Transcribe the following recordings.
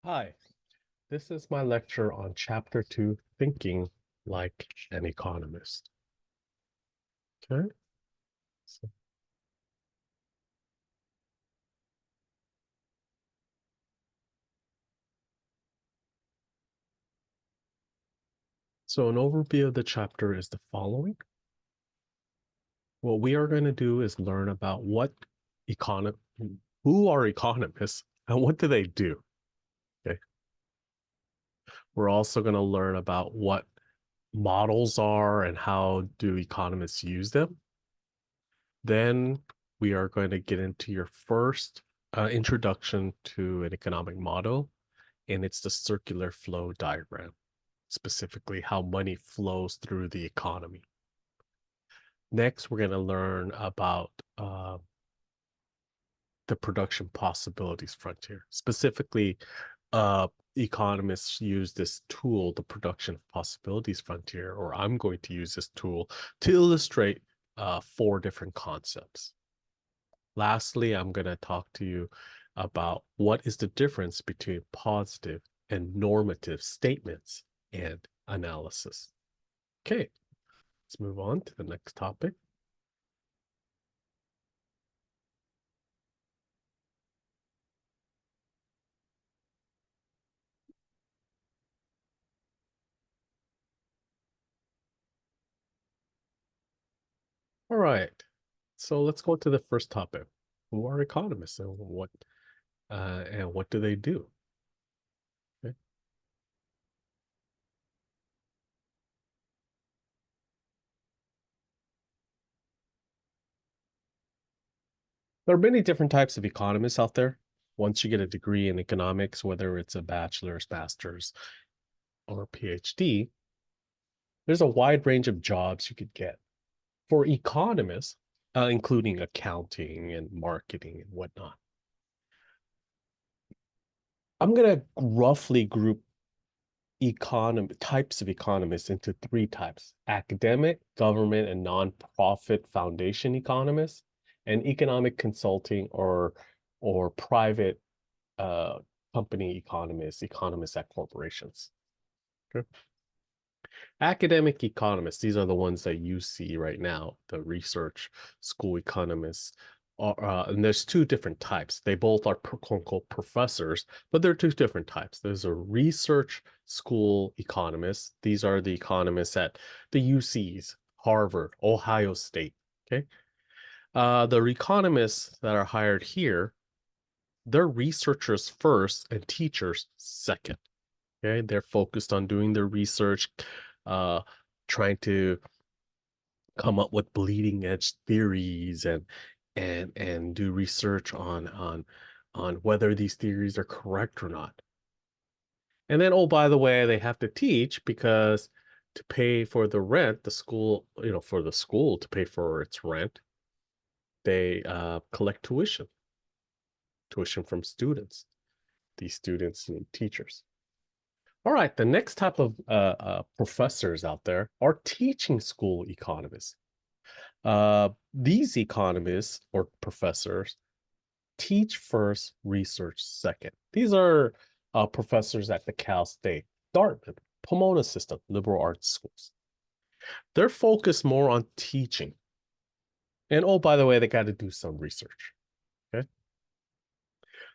Hi, this is my lecture on Chapter 2, Thinking Like an Economist. Okay, so, so an overview of the chapter is the following. What we are going to do is learn about econo who are economists and what do they do. Okay, we're also going to learn about what models are and how do economists use them. Then we are going to get into your first introduction to an economic model, and it's the circular flow diagram, specifically how money flows through the economy. Next, we're going to learn about the production possibilities frontier. Specifically, economists use this tool, the production possibilities frontier, or I'm going to use this tool to illustrate four different concepts. Lastly, I'm going to talk to you about what is the difference between positive and normative statements and analysis. Okay, let's move on to the next topic. All right, so let's go to the first topic. Who are economists and what do they do? Okay. There are many different types of economists out there. Once you get a degree in economics, whether it's a bachelor's, master's, or a PhD, there's a wide range of jobs you could get. For economists, including accounting and marketing and whatnot, I'm going to roughly group types of economists into three types: academic, government, and nonprofit foundation economists, and economic consulting or private uh, company economists at corporations. Okay. Academic economists, these are the ones that you see right now, the research school economists. And there's two different types. They both are quote unquote professors, but they're two different types. There's a research school economists. These are the economists at the UCs, Harvard, Ohio State. Okay. The economists that are hired here, they're researchers first and teachers second. Okay, they're focused on doing their research, uh, trying to come up with bleeding edge theories and do research on whether these theories are correct or not. And then, oh, by the way, they have to teach because to pay for the rent, the school, for the school to pay for its rent, they collect tuition from students. These students need teachers. All right, the next type of professors out there are teaching school economists. These economists or professors teach first, research second. These are professors at the Cal State, Dartmouth, Pomona System, liberal arts schools. They're focused more on teaching. And oh, by the way, they got to do some research. Okay.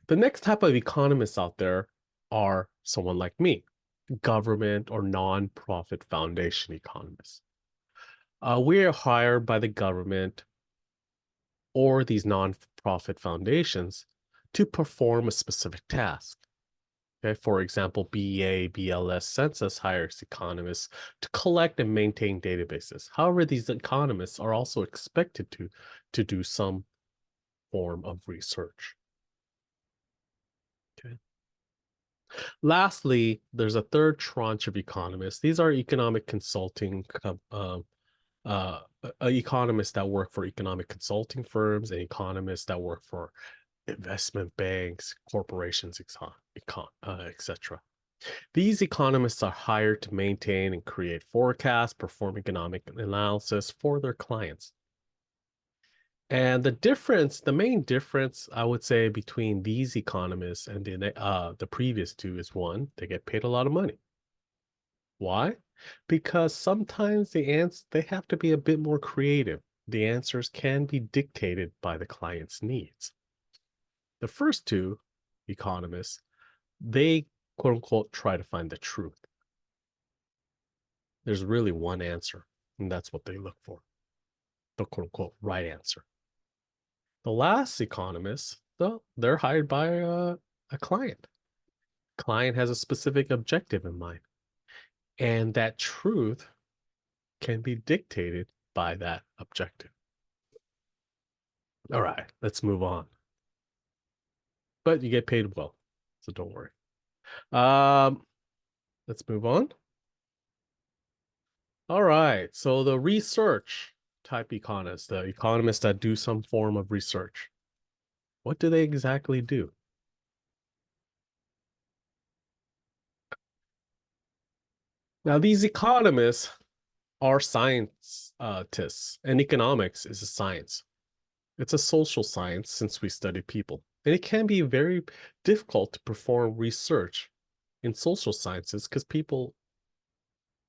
The next type of economists out there are someone like me, government or nonprofit foundation economists. We are hired by the government or these nonprofit foundations to perform a specific task. Okay, for example, BEA, BLS census hires economists to collect and maintain databases. However, these economists are also expected to do some form of research. Okay. Lastly, there's a third tranche of economists. These are economic consulting economists that work for economic consulting firms and economists that work for investment banks, corporations, etc. These economists are hired to maintain and create forecasts, perform economic analysis for their clients. And the main difference, I would say, between these economists and the previous two is one, they get paid a lot of money. Why? Because sometimes they have to be a bit more creative. The answers can be dictated by the client's needs. The first two economists, they quote unquote try to find the truth. There's really one answer, and that's what they look for, the quote unquote right answer. The last economists, though, they're hired by a client. Client has a specific objective in mind, and that truth can be dictated by that objective. All right, let's move on. But you get paid well, so don't worry. Um, let's move on. All right, so the research type economists, the economists that do some form of research, what do they exactly do? Now, these economists are scientists, and economics is a science. It's a social science since we study people. And it can be very difficult to perform research in social sciences because people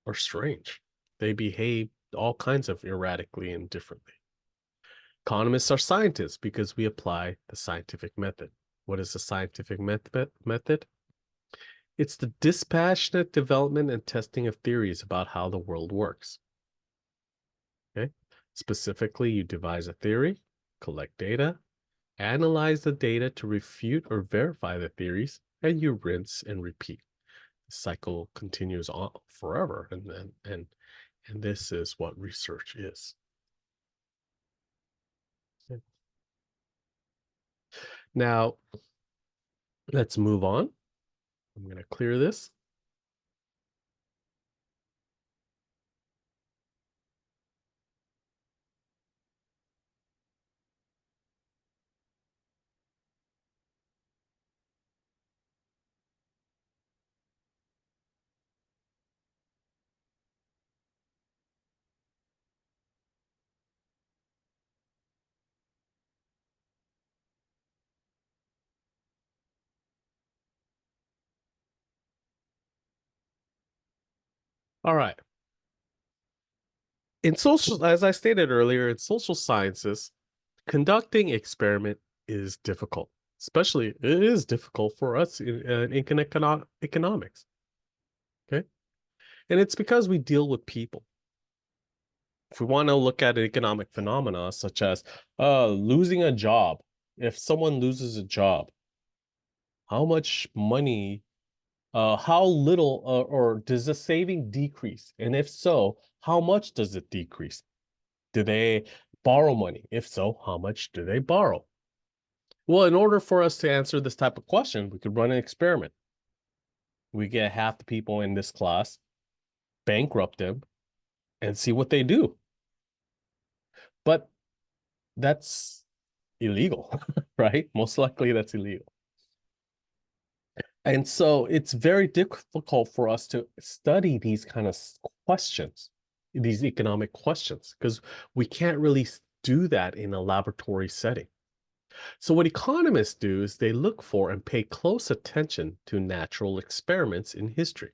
are strange. They behave all kinds of erratically and differently. Economists are scientists because we apply the scientific method. What is the scientific method? It's the dispassionate development and testing of theories about how the world works. Okay. Specifically, you devise a theory, collect data, analyze the data to refute or verify the theories, and you rinse and repeat. The cycle continues on forever, and this is what research is. Now, let's move on. I'm going to clear this. All right. As I stated earlier, in social sciences, conducting experiment is difficult. Especially, it is difficult for us in economics. Okay. And it's because we deal with people. If we want to look at economic phenomena such as losing a job, if someone loses a job, how much money, how little, or does the saving decrease? And if so, how much does it decrease? Do they borrow money? If so, how much do they borrow? Well, in order for us to answer this type of question, we could run an experiment. We get half the people in this class, bankrupt them, and see what they do. But that's illegal, right? Most likely that's illegal. And so it's very difficult for us to study these kind of questions, these economic questions, because we can't really do that in a laboratory setting. So what economists do is they look for and pay close attention to natural experiments in history.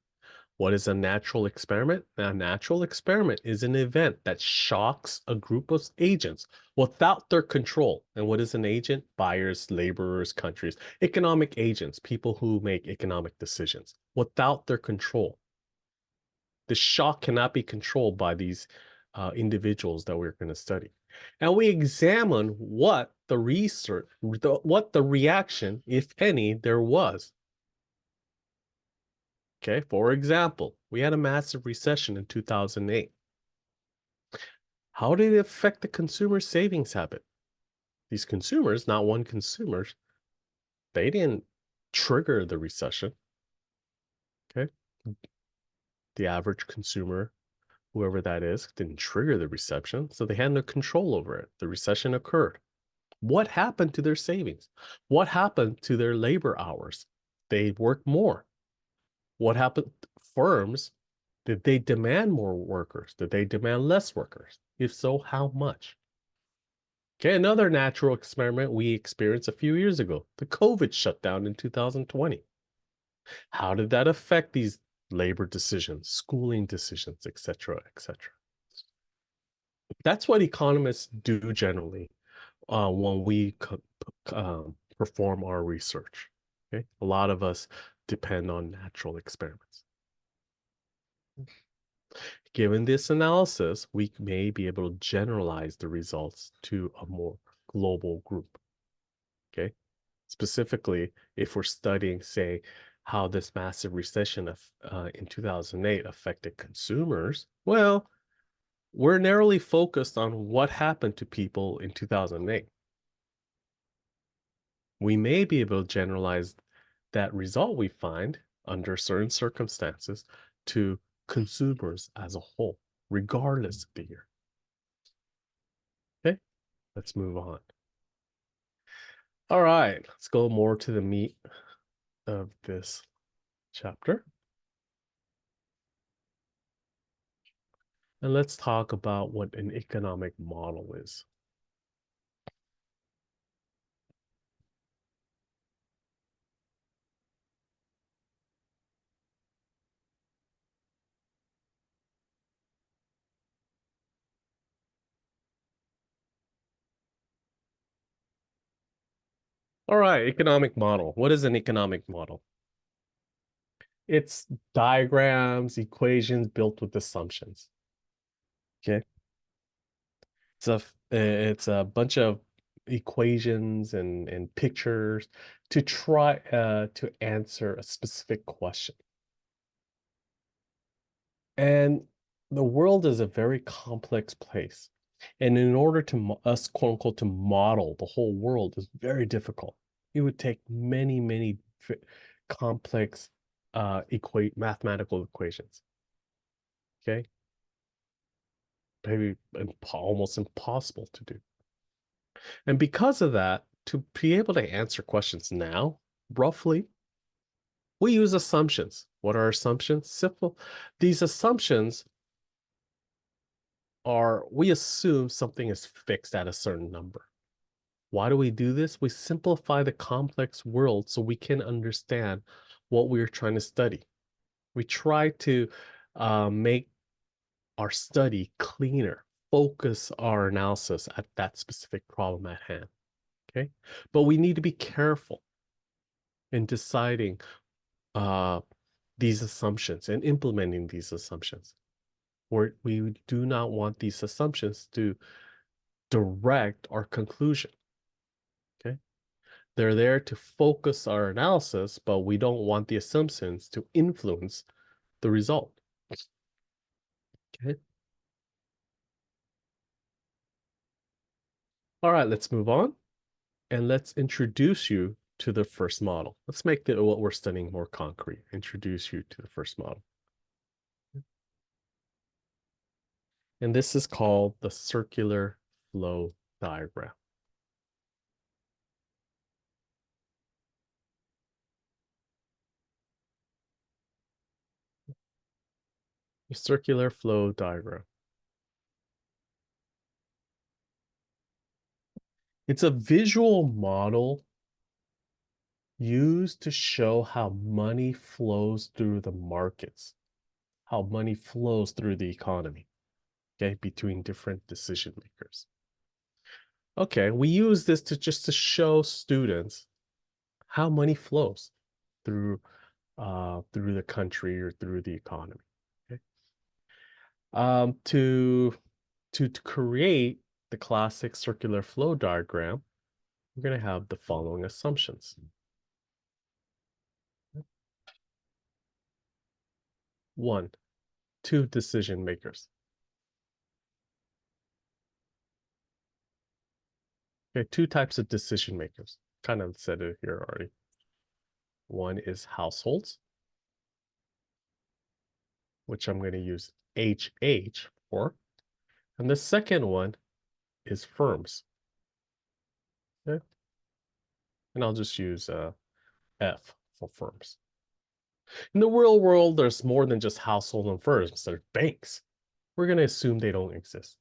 What is a natural experiment? A natural experiment is an event that shocks a group of agents without their control. And what is an agent? Buyers, laborers, countries, economic agents, people who make economic decisions without their control. The shock cannot be controlled by these individuals that we're going to study. And we examine what the research, what the reaction, if any, there was. Okay, for example, we had a massive recession in 2008. How did it affect the consumer savings habit? These consumers, not one consumers, they didn't trigger the recession. Okay, the average consumer, whoever that is, didn't trigger the recession, so they had no control over it. The recession occurred. What happened to their savings? What happened to their labor hours? They worked more. What happened? Firms, did they demand more workers? Did they demand less workers? If so, how much? Okay, another natural experiment we experienced a few years ago, the COVID shutdown in 2020. How did that affect these labor decisions, schooling decisions, etc., etc.? That's what economists do generally when we perform our research. Okay, a lot of us depend on natural experiments. Given this analysis, we may be able to generalize the results to a more global group. Okay, specifically, if we're studying, say, how this massive recession in 2008 affected consumers, well, we're narrowly focused on what happened to people in 2008. We may be able to generalize that result we find under certain circumstances to consumers as a whole, regardless of the year. Okay, let's move on. All right, let's go more to the meat of this chapter. And let's talk about what an economic model is. All right, economic model. What is an economic model? It's diagrams, equations built with assumptions. Okay. It's a bunch of equations and pictures to try to answer a specific question. And the world is a very complex place. And in order to us, quote unquote, to model the whole world is very difficult. It would take many, many complex equate mathematical equations. Okay. Maybe almost impossible to do. And because of that, to be able to answer questions now, roughly, we use assumptions. What are assumptions? Simple. These assumptions are we assume something is fixed at a certain number. Why do we do this? We simplify the complex world so we can understand what we're trying to study. We try to make our study cleaner, focus our analysis at that specific problem at hand. Okay. But we need to be careful in deciding uh, these assumptions and implementing these assumptions. We do not want these assumptions to direct our conclusion. Okay. They're there to focus our analysis, but we don't want the assumptions to influence the result. Okay. All right, let's move on and let's introduce you to the first model. Let's make what we're studying more concrete. Introduce you to the first model. And this is called the circular flow diagram. The circular flow diagram. It's a visual model used to show how money flows through the markets, how money flows through the economy, okay, between different decision makers. Okay, we use this to just to show students how money flows through through the country or through the economy. Okay. Um, to to create the classic circular flow diagram, we're going to have the following assumptions. One, two decision makers. Okay, two types of decision makers. Kind of said it here already. One is households, which I'm going to use HH for. And the second one is firms. Okay? And I'll just use F for firms. In the real world, there's more than just household and firms. There's banks. We're going to assume they don't exist.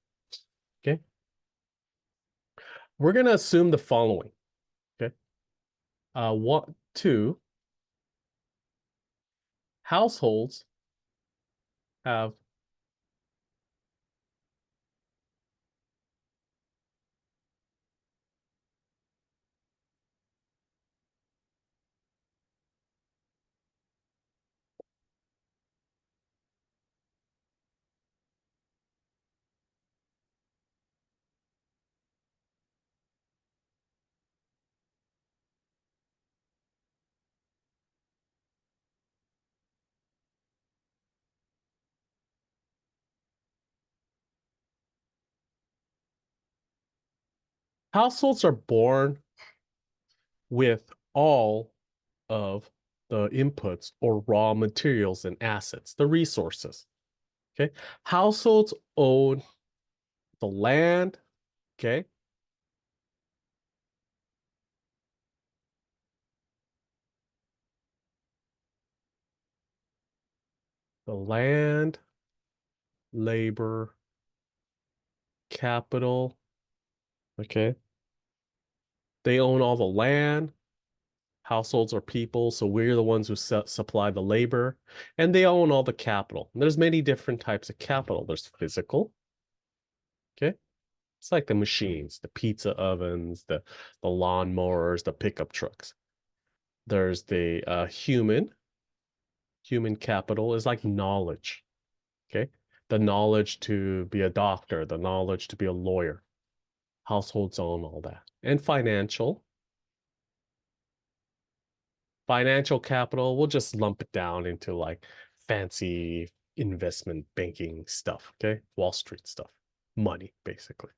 Okay? we're going to assume the following. Okay. One, two, households have households are born with all of the inputs or raw materials and assets, the resources. Okay. Households own the land. Okay. The land, labor, capital. Okay. They own all the land. Households are people, so we're the ones who supply the labor, and they own all the capital. And there's many different types of capital. There's physical. Okay. It's like the machines, the pizza ovens, the lawnmowers, the pickup trucks. There's the human capital is like knowledge. Okay. The knowledge to be a doctor, the knowledge to be a lawyer. Households own all that. And financial capital, we'll just lump it down into like fancy investment banking stuff. Okay. Wall Street stuff, money, basically.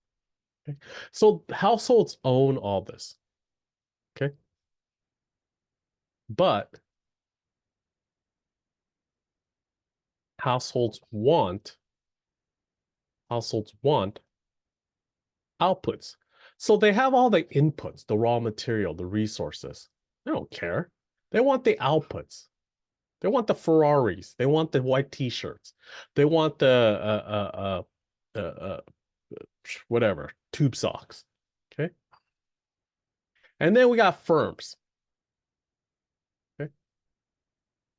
Okay. So households own all this. Okay. But households want households want outputs. So they have all the inputs, the raw material, the resources. They don't care. They want the outputs. They want the Ferraris. They want the white t-shirts. They want the whatever, tube socks. Okay. And then we got firms. Okay.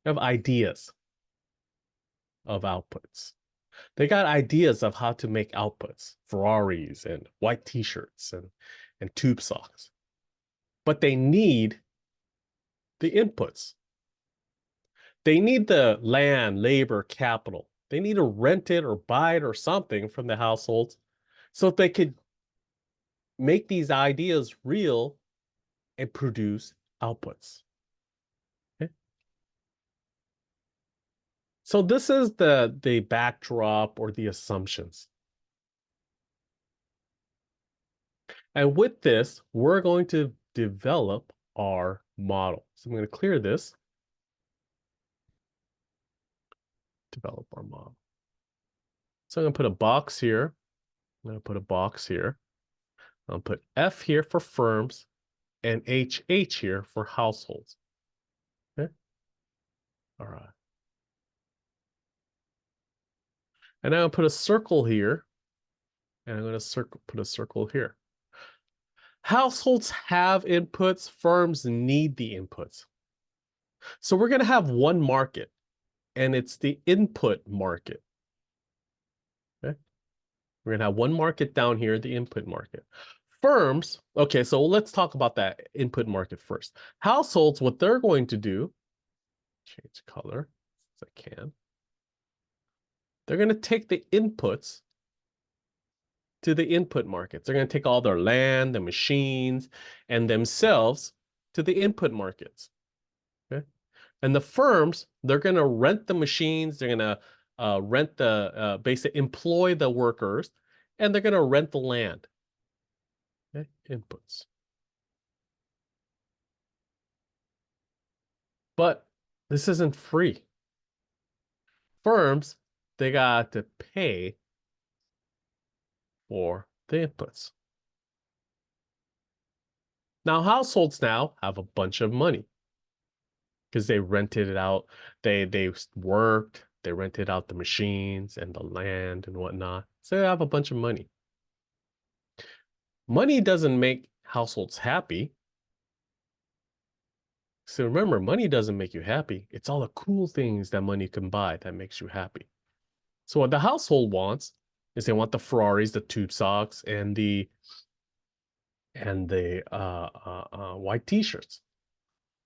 They have ideas of outputs. They got ideas of how to make outputs, Ferraris and white t-shirts and tube socks. But they need the inputs. They need the land, labor, capital. They need to rent it or buy it or something from the households so they could make these ideas real and produce outputs. Okay? So this is the backdrop or the assumptions. And with this, we're going to develop our model. So I'm going to clear this, develop our model. So I'm going to put a box here. I'm going to put a box here. I'll put F here for firms and HH here for households. Okay. All right. And now I'll put a circle here. And I'm going to put a circle here. Households have inputs, firms need the inputs. So we're going to have one market, and it's the input market. Okay. We're going to have one market down here, the input market. Firms, okay, so let's talk about that input market first. Households, what they're going to do, change color as I can. They're going to take the inputs to the input markets. They're going to take all their land, the machines, and themselves to the input markets. Okay. And the firms, they're going to rent the machines, they're going to rent the basic employ the workers, and they're going to rent the land. Okay. Inputs. But this isn't free. Firms, they got to pay for the inputs. Now, households now have a bunch of money because they rented it out. They worked, they rented out the machines and the land and whatnot. So they have a bunch of money. Money doesn't make households happy. So remember, money doesn't make you happy. It's all the cool things that money can buy that makes you happy. So what the household wants is they want the Ferraris, the tube socks, and the white t-shirts.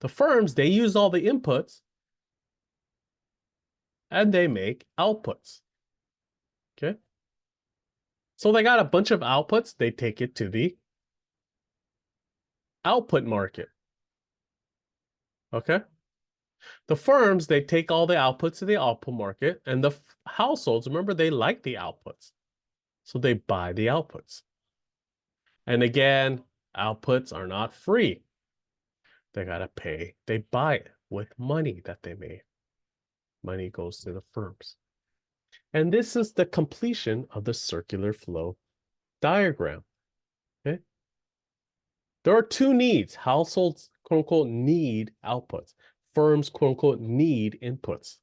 The firms, they use all the inputs and they make outputs. Okay. So they got a bunch of outputs, they take it to the output market. Okay. The firms, they take all the outputs to the output market, and the households, remember, they like the outputs. So they buy the outputs. And again, outputs are not free. They got to pay. They buy it with money that they made. Money goes to the firms. And this is the completion of the circular flow diagram. Okay. There are two needs. Households, quote unquote, need outputs. Firms, quote unquote, need inputs.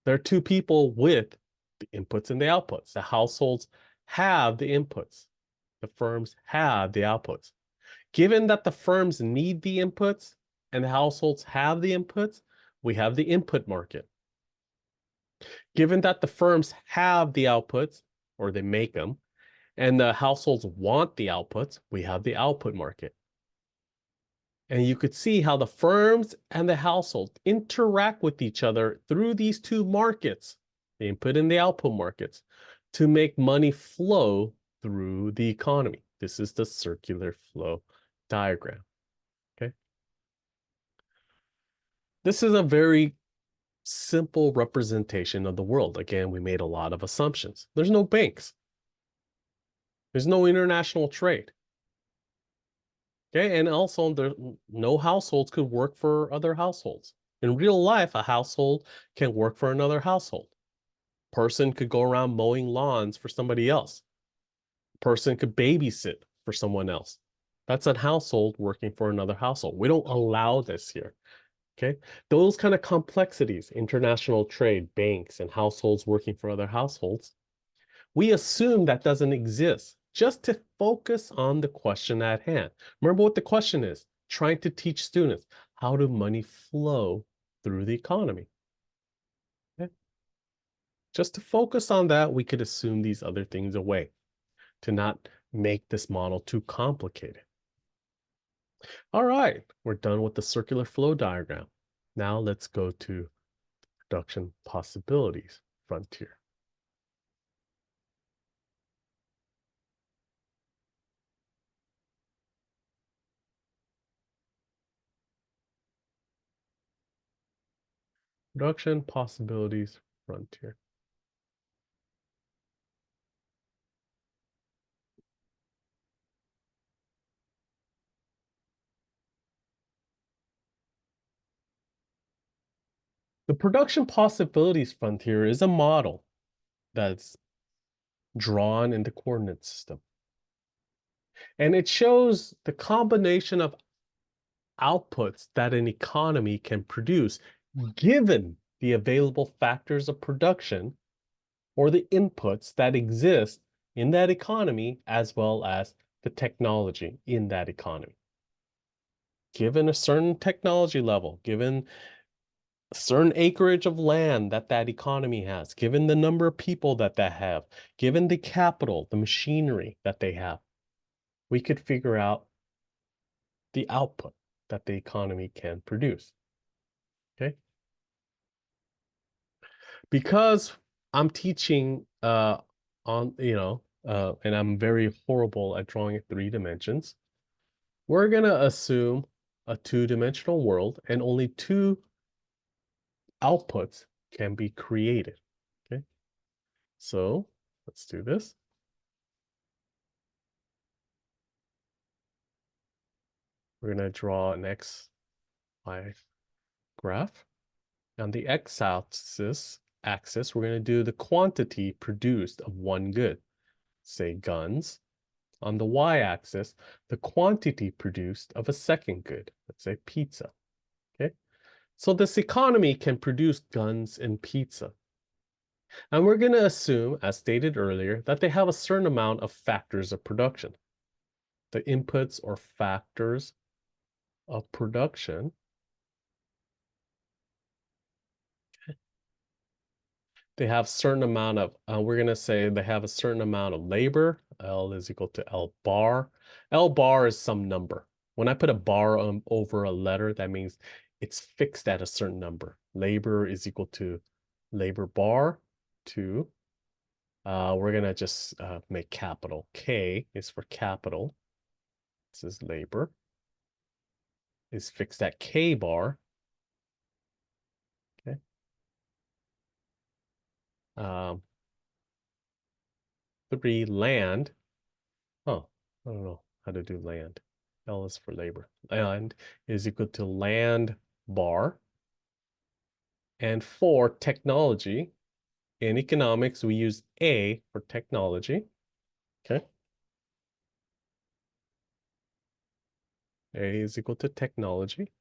There are two people with the inputs and the outputs. The households have the inputs. The firms have the outputs. Given that the firms need the inputs and the households have the inputs, we have the input market. Given that the firms have the outputs, or they make them, and the households want the outputs, we have the output market. And you could see how the firms and the household interact with each other through these two markets, the input and the output markets, to make money flow through the economy. This is the circular flow diagram. Okay. This is a very simple representation of the world. Again, we made a lot of assumptions. There's no banks. There's no international trade. Okay, and also there no households could work for other households. In real life, a household can work for another household. Person could go around mowing lawns for somebody else. Person could babysit for someone else. That's a household working for another household. We don't allow this here. Okay. Those kind of complexities, international trade, banks, and households working for other households, we assume that doesn't exist just to focus on the question at hand. Remember what the question is, trying to teach students how do money flow through the economy. Okay? Just to focus on that, we could assume these other things away to not make this model too complicated. All right, we're done with the circular flow diagram. Now let's go to production possibilities frontier. Production possibilities frontier. The production possibilities frontier is a model that's drawn in the coordinate system. And it shows the combination of outputs that an economy can produce given the available factors of production or the inputs that exist in that economy as well as the technology in that economy. Given a certain technology level, given a certain acreage of land that that economy has, given the number of people that have, given the capital, the machinery that they have, we could figure out the output that the economy can produce. Okay. Because I'm teaching on, and I'm very horrible at drawing 3 dimensions, we're going to assume a 2-dimensional world and only 2 outputs can be created. Okay. So let's do this. We're going to draw an XY graph. On the x-axis, we're going to do the quantity produced of one good, say guns. On the y-axis, the quantity produced of a second good, let's say pizza. Okay, so this economy can produce guns and pizza. And we're going to assume, as stated earlier, that they have a certain amount of factors of production. The inputs or factors of production, they have certain amount of, we're going to say they have a certain amount of labor. L is equal to L bar. L bar is some number. When I put a bar over a letter, that means it's fixed at a certain number. Labor is equal to labor bar to, we're going to just make capital. K is for capital. This is labor. Is fixed at K bar. Okay. Um, 3, land. Oh, I don't know how to do land. L is for labor. Land is equal to land bar. And 4, technology. In economics, we use A for technology. Okay. A is equal to technology.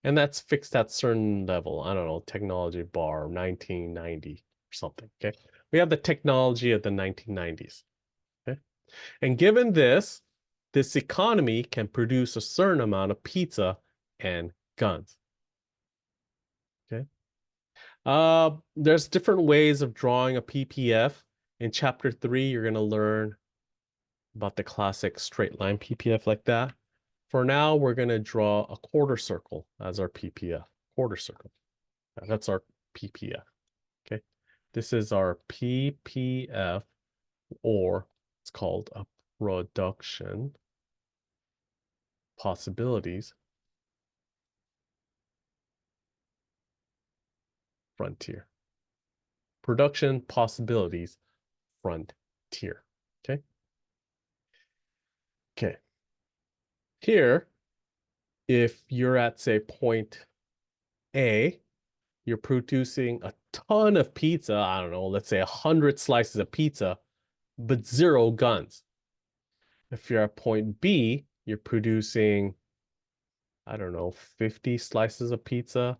And that's fixed at certain level. I don't know, technology bar 1990 or something. Okay. We have the technology of the 1990s. Okay. And given this, this economy can produce a certain amount of pizza and guns. Okay. There's different ways of drawing a PPF. In chapter 3, you're going to learn about the classic straight line PPF like that. For now, we're going to draw a quarter circle as our PPF. Quarter circle. That's our PPF. Okay. This is our PPF, or it's called a production possibilities frontier. Production possibilities frontier. Okay. Okay. Here, if you're at, say, point A, you're producing a ton of pizza. I don't know, let's say 100 slices of pizza, but 0 guns. If you're at point B, you're producing, I don't know, 50 slices of pizza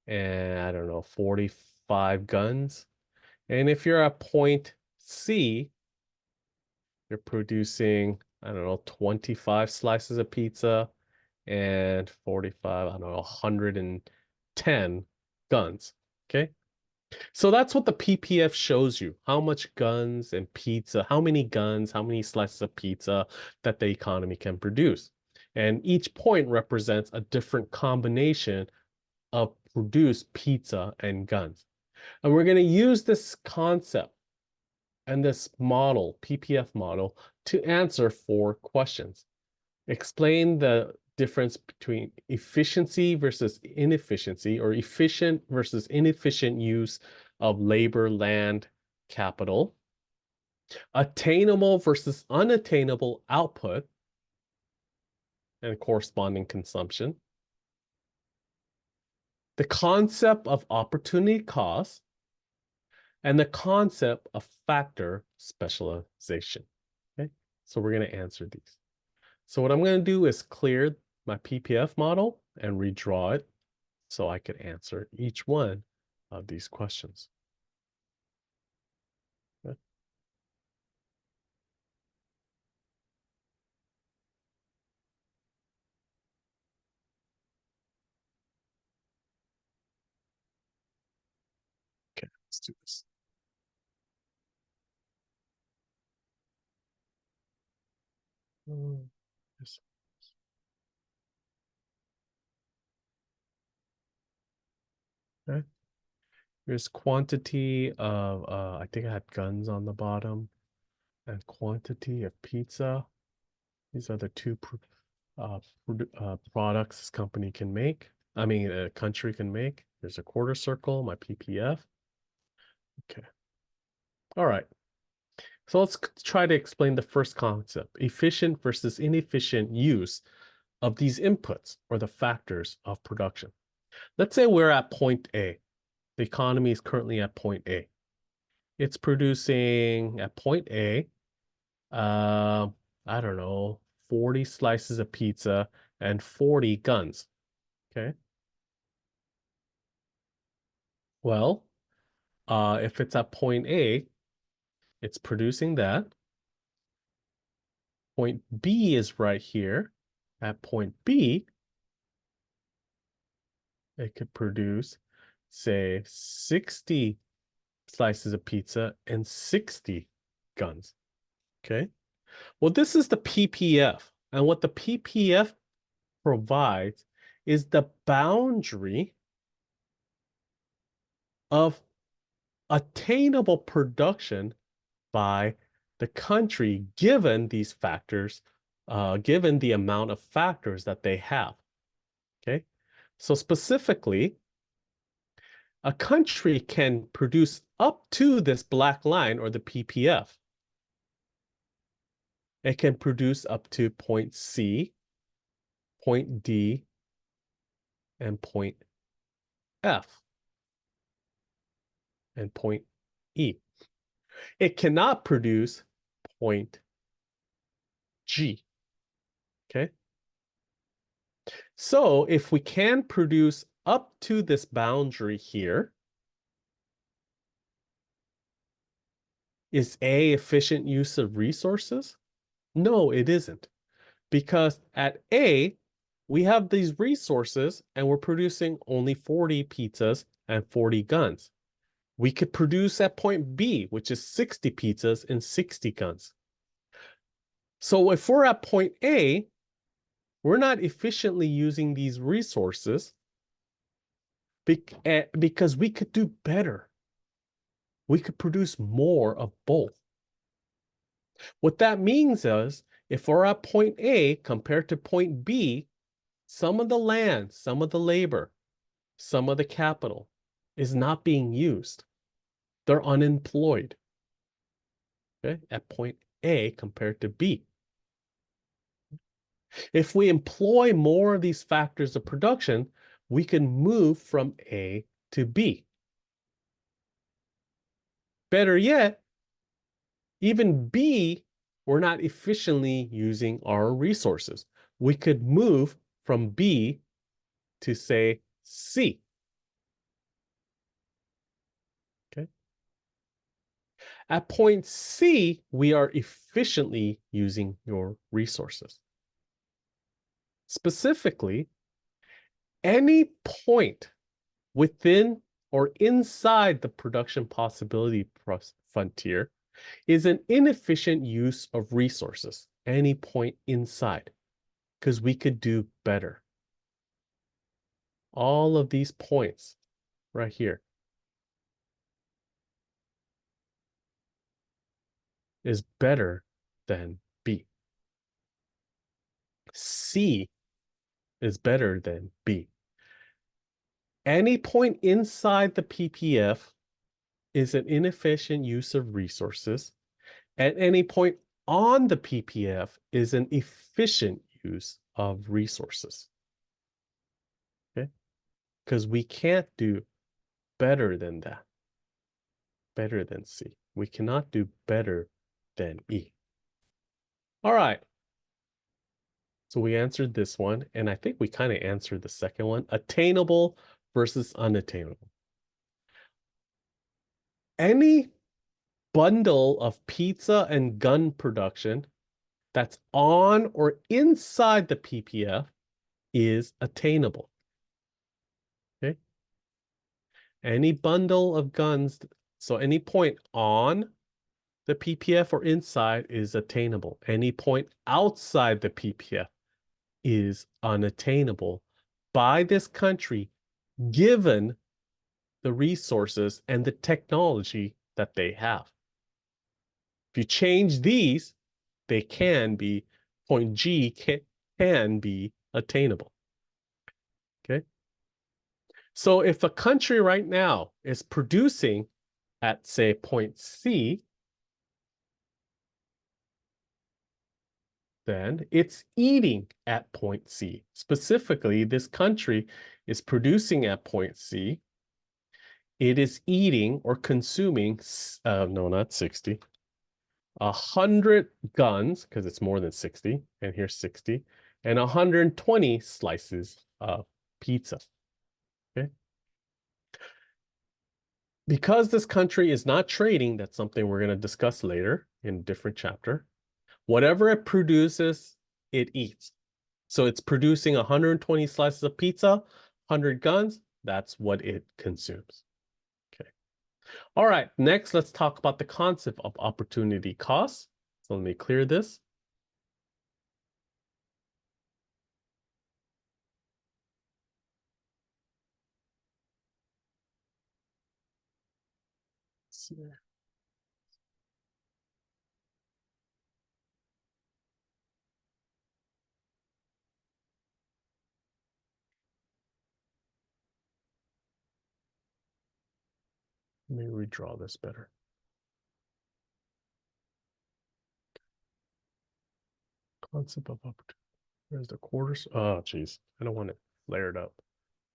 and I don't know, 45 guns. And if you're at point C, you're producing, I don't know, 25 slices of pizza and 45, I don't know, 110 guns. Okay. So that's what the PPF shows you. How much guns and pizza, how many guns, how many slices of pizza that the economy can produce. And each point represents a different combination of produced pizza and guns. And we're going to use this concept and this model, PPF model, to answer 4 questions. Explain the difference between efficiency versus inefficiency, or efficient versus inefficient use of labor, land, capital, attainable versus unattainable output and corresponding consumption, the concept of opportunity cost, and the concept of factor specialization. Okay, so we're going to answer these. So what I'm going to do is clear my PPF model and redraw it so I could answer each one of these questions. Okay, let's do this. Yes. Okay. Here's quantity of, I think I had guns on the bottom, and quantity of pizza. These are the 2 products this company can make. I mean, a country can make. There's a quarter circle, my PPF. Okay. All right. So let's try to explain the first concept, efficient versus inefficient use of these inputs or the factors of production. Let's say we're at point A. The economy is currently at point A. It's producing at point A, uh, I don't know, 40 slices of pizza and 40 guns. Okay. Well, if it's at point A, it's producing that. Point B is right here. At point B, it could produce, say, 60 slices of pizza and 60 guns. Okay. Well, this is the PPF. And what the PPF provides is the boundary of attainable production by the country given these factors, given the amount of factors that they have. Okay. So specifically, a country can produce up to this black line or the PPF. It can produce up to point C, point D, and point F, and point E. It cannot produce point G. Okay. So if we can produce up to this boundary here, is A efficient use of resources? No, it isn't. Because at A, we have these resources and we're producing only 40 pizzas and 40 guns. We could produce at point B, which is 60 pizzas and 60 guns. So if we're at point A, we're not efficiently using these resources because we could do better. We could produce more of both. What that means is if we're at point A compared to point B, some of the land, some of the labor, some of the capital is not being used. They're unemployed, okay, at point A compared to B. If we employ more of these factors of production, we can move from A to B. Better yet, even B, we're not efficiently using our resources. We could move from B to, say, C. Okay. At point C, we are efficiently using your resources. Specifically, any point within or inside the production possibility frontier is an inefficient use of resources, any point inside, because we could do better. All of these points right here is better than B. C is better than B. Any point inside the PPF is an inefficient use of resources. At any point on the PPF is an efficient use of resources. Okay? Because we can't do better than that, better than C. We cannot do better than E. All right. So we answered this one, and I think we kind of answered the second one, attainable versus unattainable. Any bundle of pizza and gun production that's on or inside the PPF is attainable. Okay. Any bundle of guns, so any point on the PPF or inside is attainable. Any point outside the PPF is unattainable by this country, given the resources and the technology that they have. If you change these, they can be, point G can be attainable. Okay. So if a country right now is producing at, say, point C, then it's eating at point C. Specifically, this country is producing at point C. It is eating or consuming, no, not 60, 100 guns, because it's more than 60, and here's 60, and 120 slices of pizza. Okay. Because this country is not trading, that's something we're going to discuss later in a different chapter. Whatever it produces, it eats. So it's producing 120 slices of pizza, 100 guns. That's what it consumes. Okay. All right. Next, let's talk about the concept of opportunity cost. So let me clear this. Let me redraw this better. Concept of opportunity. Where's the quarters? Oh, geez. I don't want it layered up.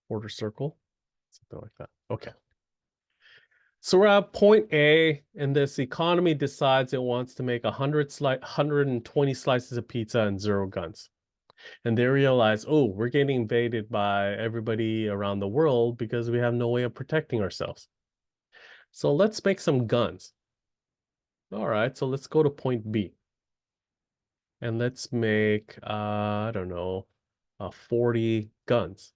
Quarter circle, something like that. Okay. So we're at point A, and this economy decides it wants to make 120 slices of pizza and 0 guns. And they realize, oh, we're getting invaded by everybody around the world because we have no way of protecting ourselves. So let's make some guns. All right, so let's go to point B. And let's make, I don't know, 40 guns.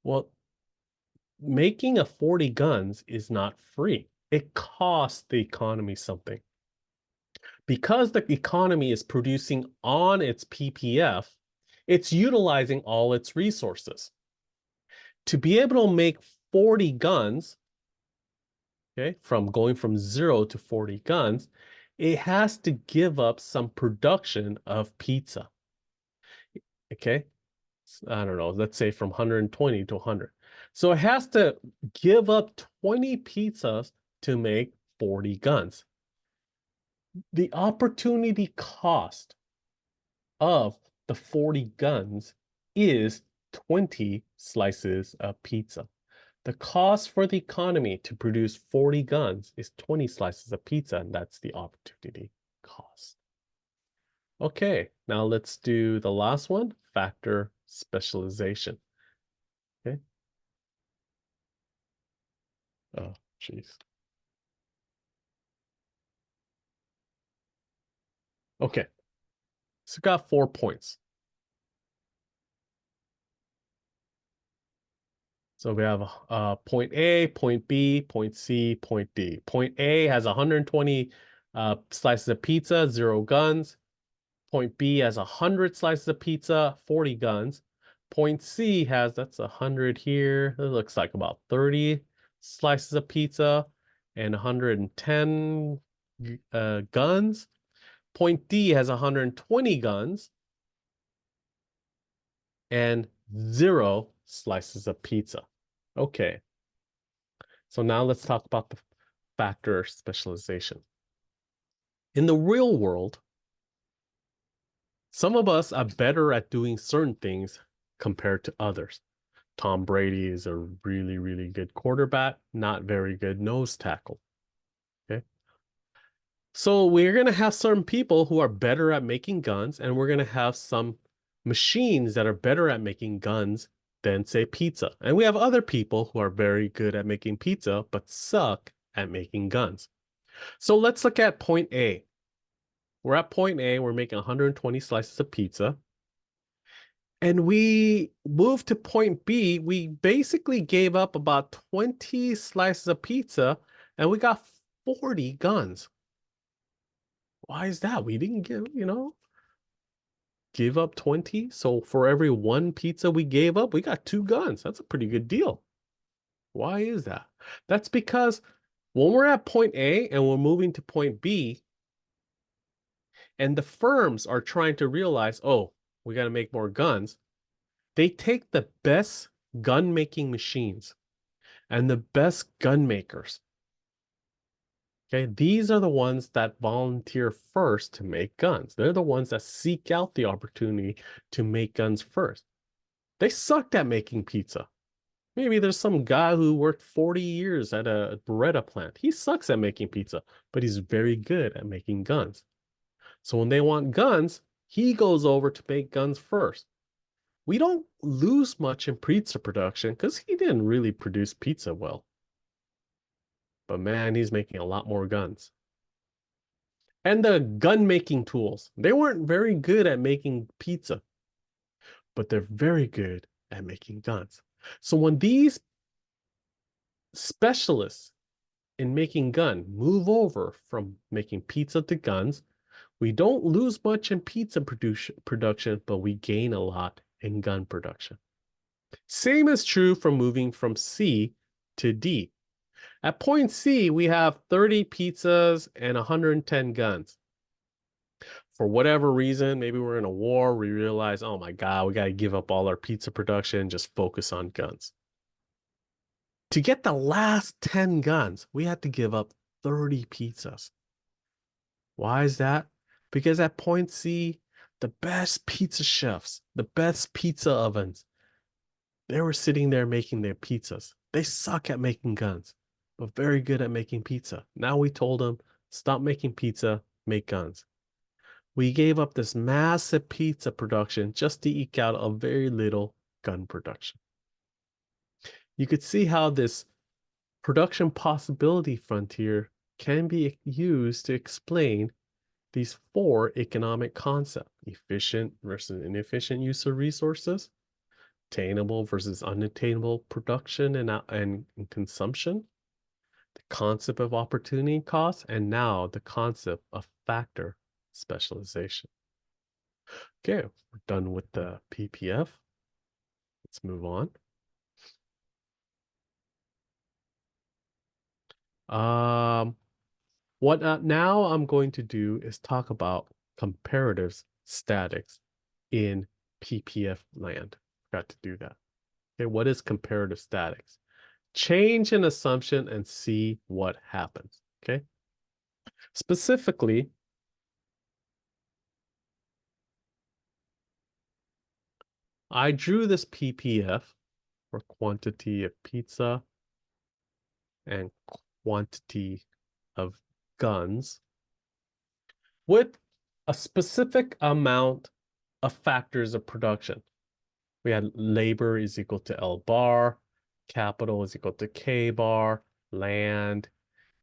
Well, making a 40 guns is not free. It costs the economy something. Because the economy is producing on its PPF, it's utilizing all its resources. To be able to make 40 guns, okay, going from 0 to 40 guns, it has to give up some production of pizza. Okay, I don't know, let's say from 120 to 100. So it has to give up 20 pizzas to make 40 guns. The opportunity cost of the 40 guns is 20 slices of pizza. The cost for the economy to produce 40 guns is 20 slices of pizza, and that's the opportunity cost. Okay, now let's do the last one, factor specialization. Okay. Oh, jeez. Okay, so got 4 points. So we have point A, point B, point C, point D. Point A has 120 slices of pizza, 0 guns. Point B has 100 slices of pizza, 40 guns. Point C has, that's 100 here. It looks like about 30 slices of pizza and 110 guns. Point D has 120 guns and 0 slices of pizza. Okay. So now let's talk about the factor specialization. In the real world, some of us are better at doing certain things compared to others. Tom Brady is a really, really good quarterback, not very good nose tackle. Okay. So we're going to have certain people who are better at making guns, and we're going to have some machines that are better at making guns than, say, pizza. And we have other people who are very good at making pizza, but suck at making guns. So let's look at point A. We're at point A, we're making 120 slices of pizza. And we moved to point B. We basically gave up about 20 slices of pizza and we got 40 guns. Why is that? We didn't give up 20. So for every 1 pizza we gave up, we got 2 guns. That's a pretty good deal. Why is that? That's because when we're at point A and we're moving to point B, and the firms are trying to realize, oh, we got to make more guns, they take the best gun making machines and the best gun makers. Okay, these are the ones that volunteer first to make guns. They're the ones that seek out the opportunity to make guns first. They sucked at making pizza. Maybe there's some guy who worked 40 years at a Beretta plant. He sucks at making pizza, but he's very good at making guns. So when they want guns, he goes over to make guns first. We don't lose much in pizza production because he didn't really produce pizza well. but man, he's making a lot more guns. And the gun making tools, they weren't very good at making pizza, but they're very good at making guns. So when these specialists in making gun move over from making pizza to guns, we don't lose much in pizza production, but we gain a lot in gun production. Same is true from moving from C to D. At point C, we have 30 pizzas and 110 guns. For whatever reason, maybe we're in a war, we realize, oh my God, we got to give up all our pizza production, just focus on guns. To get the last 10 guns, we had to give up 30 pizzas. Why is that? Because at point C, the best pizza chefs, the best pizza ovens, they were sitting there making their pizzas. They suck at making guns, but very good at making pizza. Now we told them, stop making pizza, make guns. We gave up this massive pizza production just to eke out a very little gun production. You could see how this production possibility frontier can be used to explain these four economic concepts: efficient versus inefficient use of resources, attainable versus unattainable production and consumption, the concept of opportunity cost, and now the concept of factor specialization. Okay, we're done with the PPF. Let's move on. What now I'm going to do is talk about comparative statics in PPF land. Forgot to do that. Okay, what is comparative statics? Change an assumption and see what happens. Okay. Specifically, I drew this PPF for quantity of pizza and quantity of guns with a specific amount of factors of production. We had labor is equal to L bar, capital is equal to K bar, land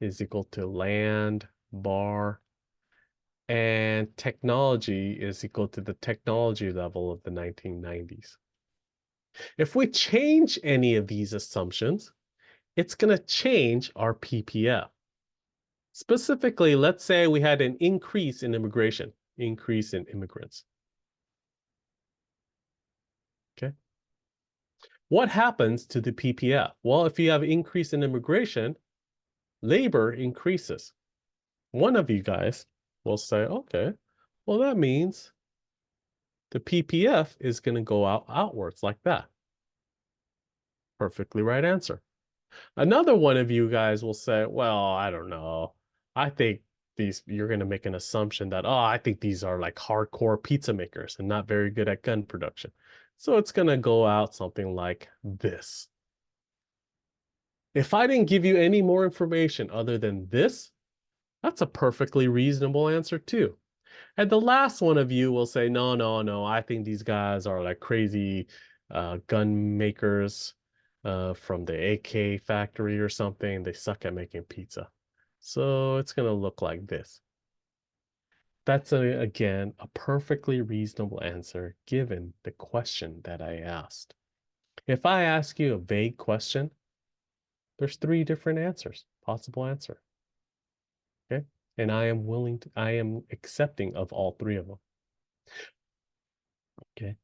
is equal to land bar, and technology is equal to the technology level of the 1990s. If we change any of these assumptions, it's going to change our PPF. Specifically, let's say we had an increase in immigration, increase in immigrants. Okay. What happens to the PPF? Well, if you have increase in immigration, labor increases. One of you guys will say, okay, well, that means the PPF is going to go outwards like that. Perfectly right answer. Another one of you guys will say, well, I don't know. I think you're going to make an assumption that, oh, I think these are like hardcore pizza makers and not very good at gun production. So it's going to go out something like this. If I didn't give you any more information other than this, that's a perfectly reasonable answer too. And the last one of you will say, no, no, no, I think these guys are like crazy gun makers from the AK factory or something. They suck at making pizza. So it's going to look like this. That's, again, a perfectly reasonable answer given the question that I asked. If I ask you a vague question, there's three different answers, possible answer. Okay. And I am accepting of all three of them. Okay.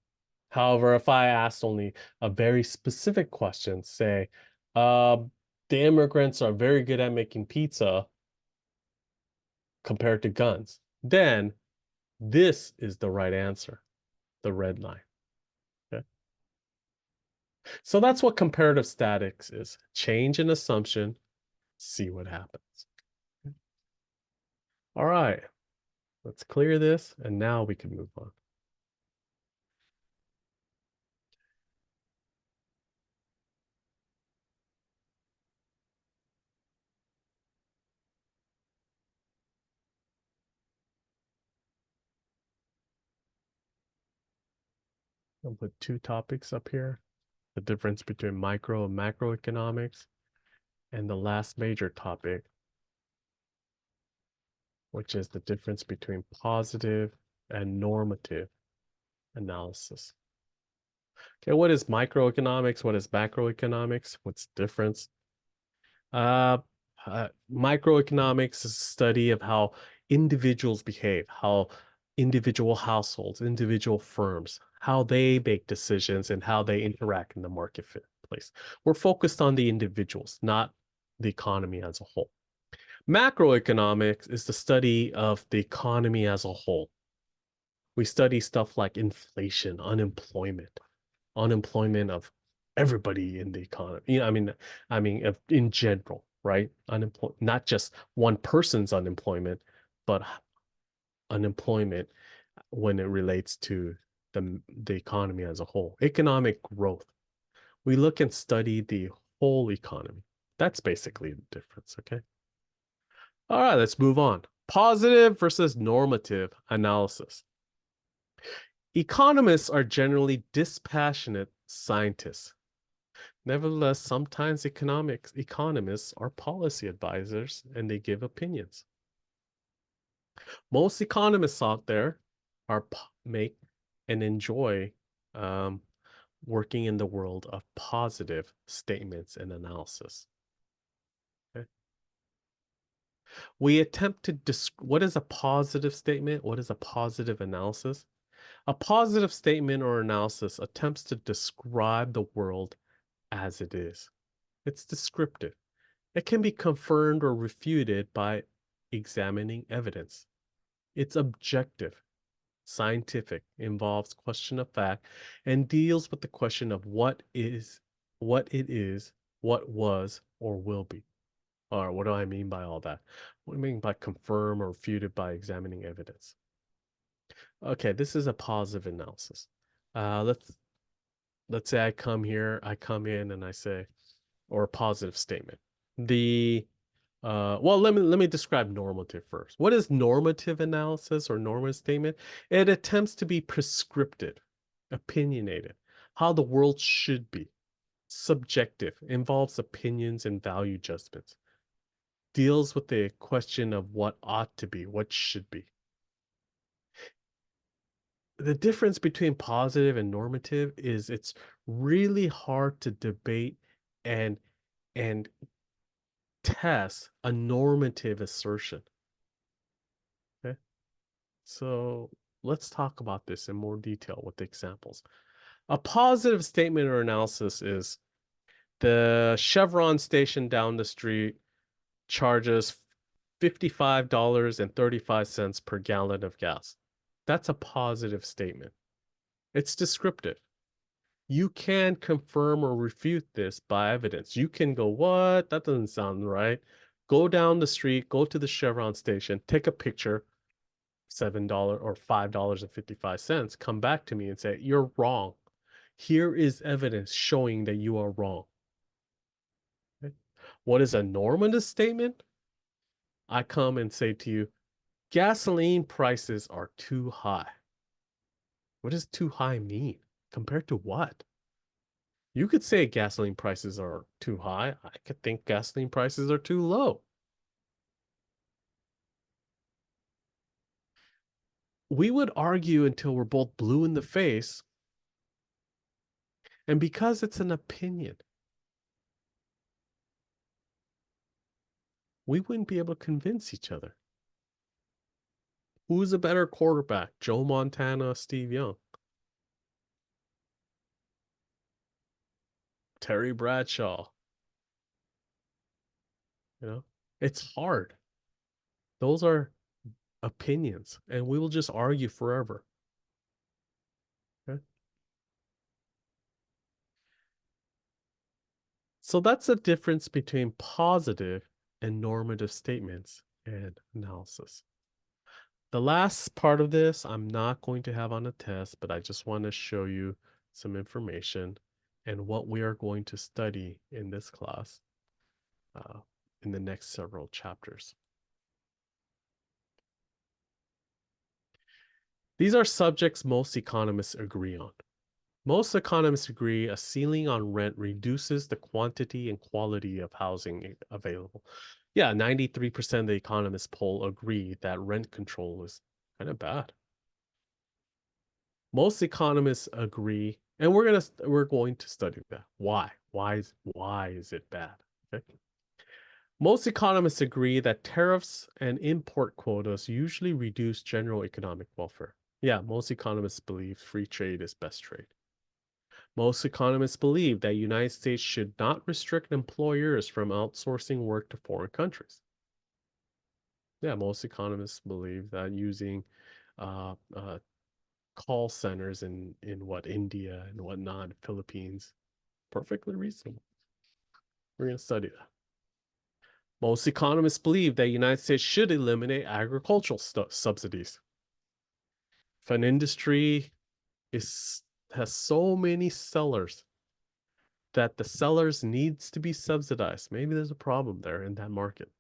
However, if I asked only a very specific question, say, uh, the immigrants are very good at making pizza compared to guns, then this is the right answer, the red line. Okay. So that's what comparative statics is. Change an assumption, see what happens. All right, let's clear this, and now we can move on. I'll put two topics up here: the difference between micro and macroeconomics, And the last major topic, which is the difference between positive and normative analysis. Okay, what is microeconomics? What is macroeconomics? What's the difference? Uh, Microeconomics is a study of how individuals behave, how individual households, individual firms, how they make decisions and how they interact in the marketplace. We're focused on the individuals, not the economy as a whole. Macroeconomics is the study of the economy as a whole. We study stuff like inflation, unemployment of everybody in the economy. I mean, in general, right? Unemployment, not just one person's unemployment, but unemployment when it relates to the economy as a whole. Economic growth. We look and study the whole economy. That's basically the difference, okay? All right, let's move on. Positive versus normative analysis. Economists are generally dispassionate scientists. Nevertheless, sometimes economists are policy advisors and they give opinions. Most economists out there are make and enjoy um, working in the world of positive statements and analysis. Okay? We attempt to what is a positive statement? What is a positive analysis? A positive statement or analysis attempts to describe the world as it is. It's descriptive. It can be confirmed or refuted by examining evidence. It's objective, scientific, involves question of fact, and deals with the question of what it is, what was, or will be. Or what do I mean by all that? What do I mean by confirm or refuted by examining evidence? Okay, this is a positive analysis. Let's say I come in and I say, or a positive statement. The well, let me describe normative first. What is normative analysis or normative statement? It attempts to be prescriptive, opinionated, how the world should be, subjective, involves opinions and value judgments, deals with the question of what ought to be, what should be. The difference between positive and normative is it's really hard to debate and and test a normative assertion. Okay. So let's talk about this in more detail with examples. A positive statement or analysis is the Chevron station down the street charges $55.35 per gallon of gas. That's a positive statement. It's descriptive. You can confirm or refute this by evidence. You can go, what? That doesn't sound right. Go down the street, go to the Chevron station, take a picture, $7 or $5.55, come back to me and say, you're wrong. Here is evidence showing that you are wrong. Okay? What is a normative statement? I come and say to you, gasoline prices are too high. What does too high mean? Compared to what? You could say gasoline prices are too high. I could think gasoline prices are too low. We would argue until we're both blue in the face. And because it's an opinion, we wouldn't be able to convince each other. Who's a better quarterback, Joe Montana, Steve Young? Terry Bradshaw. You know, it's hard. Those are opinions, and we will just argue forever. Okay? So that's the difference between positive and normative statements and analysis. The last part of this I'm not going to have on a test, but I just want to show you some information and what we are going to study in this class uh, in the next several chapters. These are subjects most economists agree on. Most economists agree a ceiling on rent reduces the quantity and quality of housing available. Yeah, 93% of the economists poll agree that rent control is kind of bad. Most economists agree, and we're going to study that. Why? Why is it bad? Okay. Most economists agree that tariffs and import quotas usually reduce general economic welfare. Yeah, most economists believe free trade is best trade. Most economists believe that the United States should not restrict employers from outsourcing work to foreign countries. Yeah, most economists believe that using uh, uh, call centers in what India and whatnot, Philippines, perfectly reasonable. We're going to study that. Most economists believe that the United States should eliminate agricultural subsidies. If an industry is has so many sellers that the sellers needs to be subsidized, maybe there's a problem there in that market.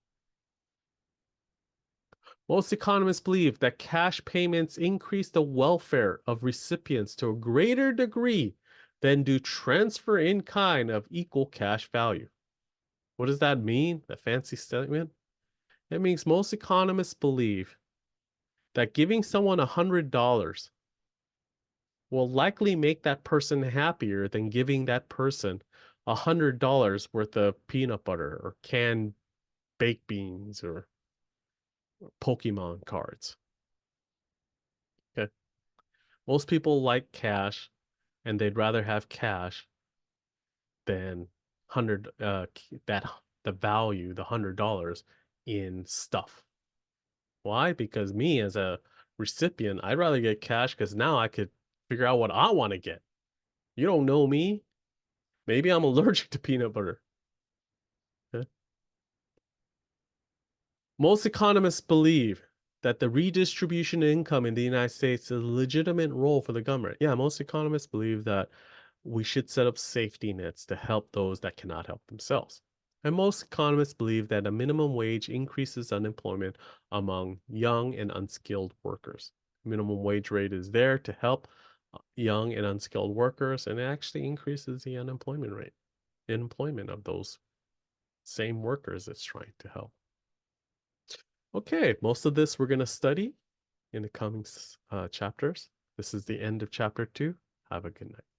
Most economists believe that cash payments increase the welfare of recipients to a greater degree than do transfer in kind of equal cash value. What does that mean? A fancy statement? It means most economists believe that giving someone $100 will likely make that person happier than giving that person $100 worth of peanut butter or canned baked beans or Pokemon cards. Okay. Most people like cash and they'd rather have cash than hundred that the value, the $100 in stuff. Why? Because me as a recipient, I'd rather get cash because now I could figure out what I want to get. You don't know me. Maybe I'm allergic to peanut butter. Okay. Most economists believe that the redistribution of income in the United States is a legitimate role for the government. Yeah, most economists believe that we should set up safety nets to help those that cannot help themselves. And most economists believe that a minimum wage increases unemployment among young and unskilled workers. Minimum wage rate is there to help young and unskilled workers, and it actually increases the unemployment rate, employment of those same workers it's trying to help. Okay, most of this we're going to study in the coming chapters. This is the end of chapter 2. Have a good night.